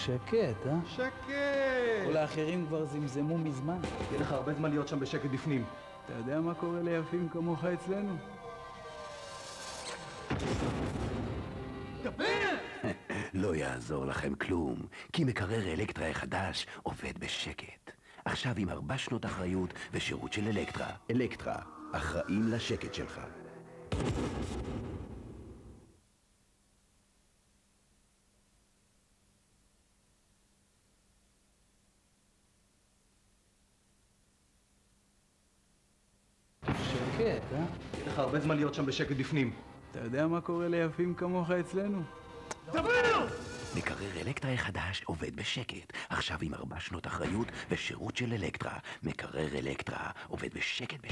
שקט, אה? שקט! כל האחרים כבר זמזמו מזמן. יהיה לך הרבה זמן להיות שם בשקט בפנים. אתה יודע מה קורה ליפים כמוך אצלנו? דבר! לא יעזור לכם כלום, כי מקרר אלקטרה החדש עובד בשקט. עכשיו עם 4 שנות אחריות ושירות של אלקטרה. אלקטרה, אחראים לשקט שלך. שקט, אה? יהיה לך הרבה זמן להיות שם בשקט בפנים. אתה יודע מה קורה ליפים כמוך אצלנו? דבר! מקרר אלקטרה החדש עובד בשקט. עכשיו עם 4 שנות אחריות ושירות של אלקטרה. מקרר אלקטרה עובד בשקט.